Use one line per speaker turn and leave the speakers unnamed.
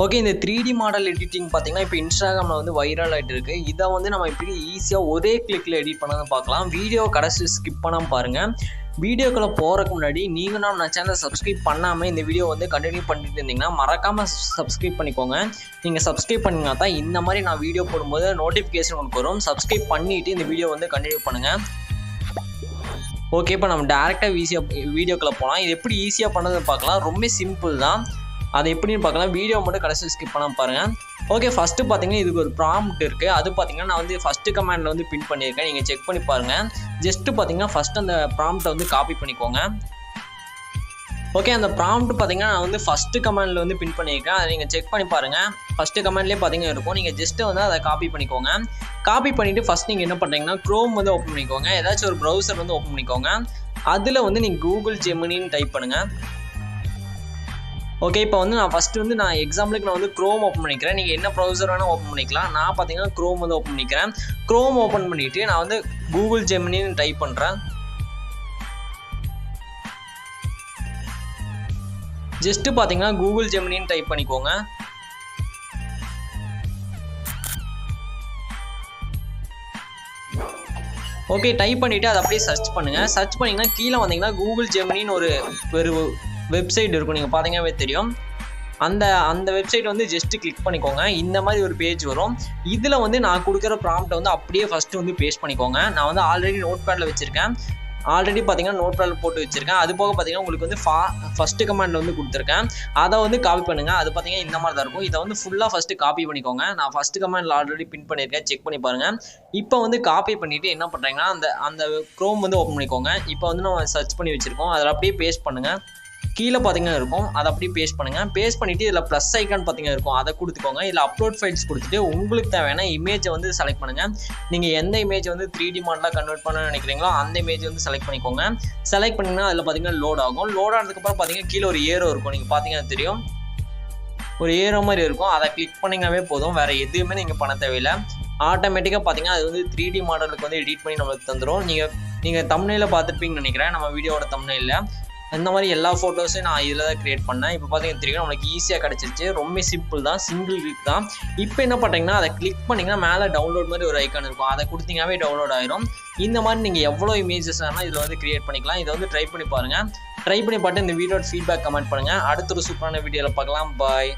Okay, இந்த 3D model editing பார்த்தீங்கன்னா, இப்போ இன்ஸ்டாகிராமில் வந்து வைரல் ஆகிட்டு இருக்குது. இதை வந்து நம்ம எப்படி ஈஸியாக ஒரே கிளிக்கில் எடிட் பண்ணாலும் பார்க்கலாம். வீடியோ கடைசி ஸ்கிப் பண்ணாமல் பாருங்கள். வீடியோக்குள்ளே போகிறதுக்கு முன்னாடி நீங்களும் நம்ம சேனலை சப்ஸ்கிரைப் பண்ணாமல் இந்த வீடியோ வந்து கண்டினியூ பண்ணிட்டு இருந்தீங்கன்னா மறக்காமல் சப்ஸ்கிரைப் பண்ணிக்கோங்க. நீங்கள் சப்ஸ்கிரைப் பண்ணிங்கன்னா தான் இந்த மாதிரி நான் வீடியோ போடும்போது நோட்டிஃபிகேஷன் உங்களுக்கு வரும். சப்ஸ்கிரைப் பண்ணிவிட்டு இந்த வீடியோ வந்து கண்டினியூ பண்ணுங்கள். ஓகே, இப்போ நம்ம டேரெக்டாக வீடியோக்குள்ளே போகலாம். இது எப்படி ஈஸியாக பண்ணதுன்னு பார்க்கலாம். ரொம்ப சிம்பிள் தான். அது எப்படின்னு பார்க்கலாம். வீடியோ மட்டும் கடைசி ஸ்கிப் பண்ணாமல் பாருங்கள். ஓகே, ஃபஸ்ட்டு பார்த்தீங்கன்னா இதுக்கு ஒரு ப்ராம்ப்ட் இருக்குது. அது பார்த்தீங்கன்னா நான் வந்து ஃபஸ்ட்டு கமெண்டில் வந்து பின் பண்ணியிருக்கேன். நீங்கள் செக் பண்ணி பாருங்கள். ஜஸ்ட்டு பார்த்தீங்கன்னா ஃபஸ்ட்டு அந்த ப்ராம்ப்ட்டை வந்து காப்பி பண்ணிக்கோங்க. ஓகே, அந்த ப்ராம்ப்ட் பார்த்தீங்கன்னா நான் வந்து ஃபஸ்ட்டு கமெண்டில் வந்து பின் பண்ணியிருக்கேன். அதை நீங்கள் செக் பண்ணி பாருங்கள். ஃபஸ்ட்டு கமெண்ட்லேயே பார்த்தீங்கன்னா இருக்கும். நீங்கள் ஜஸ்ட்டு வந்து அதை காப்பி பண்ணிக்கோங்க. காப்பி பண்ணிவிட்டு ஃபஸ்ட் நீங்கள் என்ன பண்ணுறீங்கன்னா க்ரோம் வந்து ஓப்பன் பண்ணிக்கோங்க. ஏதாச்சும் ஒரு ப்ரௌசர் வந்து ஓப்பன் பண்ணிக்கோங்க. அதில் வந்து நீங்கள் கூகுள் ஜெமினின்னு டைப் பண்ணுங்கள். ஓகே, இப்போ வந்து நான் ஃபஸ்ட்டு வந்து நான் எக்ஸாம்பிளுக்கு நான் வந்து க்ரோம் ஓப்பன் பண்ணிக்கிறேன். நீங்கள் என்ன ப்ரௌசர் வேணால் ஓப்பன் பண்ணிக்கலாம். நான் பார்த்தீங்கன்னா க்ரோம் வந்து ஓப்பன் பண்ணிக்கிறேன். க்ரோம் ஓப்பன் பண்ணிவிட்டு நான் வந்து கூகுள் ஜெமினின்னு டைப் பண்ணுறேன். ஜஸ்ட்டு பார்த்தீங்கன்னா கூகுள் ஜெமினின்னு டைப் பண்ணிக்கோங்க. ஓகே, டைப் பண்ணிவிட்டு அதை அப்படியே சர்ச் பண்ணுங்கள். சர்ச் பண்ணிங்கன்னா கீழே வந்தீங்கன்னா கூகுள் ஜெமினின்னு ஒரு வெப்சைட் இருக்கும். நீங்கள் பார்த்தீங்கன்னாவே தெரியும். அந்த வெப்சைட் வந்து ஜஸ்ட்டு கிளிக் பண்ணிக்கோங்க. இந்த மாதிரி ஒரு பேஜ் வரும். இதில் வந்து நான் கொடுக்குற ப்ராம்ப்ட்டை வந்து அப்படியே ஃபஸ்ட்டு வந்து பேஸ்ட் பண்ணிக்கோங்க. நான் வந்து ஆல்ரெடி நோட் பேடில் வச்சுருக்கேன். ஆல்ரெடி பார்த்தீங்கன்னா நோட் பேடில் போட்டு வச்சுருக்கேன். அது போக பார்த்தீங்கன்னா உங்களுக்கு வந்து ஃபஸ்ட்டு கமெண்ட் வந்து கொடுத்துருக்கேன். அதை வந்து காப்பி பண்ணுங்கள். அது பார்த்தீங்கன்னா இந்த மாதிரி தான் இருக்கும். இதை வந்து ஃபுல்லாக ஃபஸ்ட்டு காப்பி பண்ணிக்கோங்க. நான் ஃபஸ்ட்டு கமெண்டில் ஆல்ரெடி பின் பண்ணியிருக்கேன். செக் பண்ணி பாருங்கள். இப்போ வந்து காப்பி பண்ணிவிட்டு என்ன பண்ணுறீங்கன்னா அந்த க்ரோம் வந்து ஓப்பன் பண்ணிக்கோங்க. இப்போ வந்து நம்ம சர்ச் பண்ணி வச்சுருக்கோம். அதில் அப்படியே பேஸ்ட் பண்ணுங்கள். கீழே பார்த்தீங்கன்னா இருக்கும். அதை அப்படியே பேஸ்ட் பண்ணுங்கள். பேஸ்ட் பண்ணிவிட்டு இதில் ப்ளஸ் ஐக்கான் பார்த்தீங்கன்னா இருக்கும். அதை கொடுத்துக்கோங்க. இதில் அப்லோட் ஃபைல்ஸ் கொடுத்துட்டு உங்களுக்கு தேவையான இமேஜை வந்து செலக்ட் பண்ணுங்கள். நீங்கள் எந்த இமேஜ் வந்து 3D மாடலாக கன்வெர்ட் பண்ண நினைக்கிறீங்களோ அந்த இமேஜ் வந்து செலக்ட் பண்ணிக்கோங்க. செலக்ட் பண்ணிங்கன்னா அதில் பார்த்தீங்கன்னா லோட் ஆகும். லோட் ஆனதுக்கப்புறம் பார்த்தீங்கன்னா கீழே ஒரு ஏரோ இருக்கும். நீங்கள் பார்த்தீங்கன்னா தெரியும். ஒரு ஏரோ மாதிரி இருக்கும். அதை கிளிக் பண்ணிங்கனாவே போதும். வேறு எதுவுமே நீங்கள் பண்ண தேவையில்லை. ஆட்டோமேட்டிக்காக பார்த்தீங்கன்னா அது வந்து 3D மாடலுக்கு வந்து எடிட் பண்ணி நம்மளுக்கு தந்துடும். நீங்கள் தம்ப்நெயிலில் பார்த்துருப்பீங்கன்னு நினைக்கிறேன். நம்ம வீடியோட தம்ப்நெயிலில் இந்த மாதிரி எல்லா ஃபோட்டோஸையும் நான் இதில் தான் க்ரியேட் பண்ணேன். இப்போ பார்த்தீங்கன்னா தெரியும் நம்மளுக்கு ஈஸியாக கிடச்சிருச்சு. ரொம்ப சிம்பிள் தான். சிங்கிள் கிளிக் தான். இப்போ என்ன பண்ணுறீங்கன்னா அதை கிளிக் பண்ணிங்கன்னா மேலே டவுன்லோட் மாதிரி ஒரு ஐக்கான் இருக்கும். அதை கொடுத்தீங்கன்னாவே டவுன்லோட் ஆயிரும். இந்த மாதிரி நீங்கள் எவ்வளோ இமேஜஸ் ஆனால் இதில் வந்து க்ரியேட் பண்ணிக்கலாம். இதை வந்து ட்ரை பண்ணி பாருங்கள். ட்ரை பண்ணி பார்த்து இந்த வீடியோட ஃபீட்பேக் கமெண்ட் பண்ணுங்கள். அடுத்த ஒரு சூப்பரான வீடியோவில் பார்க்கலாம். பாய்.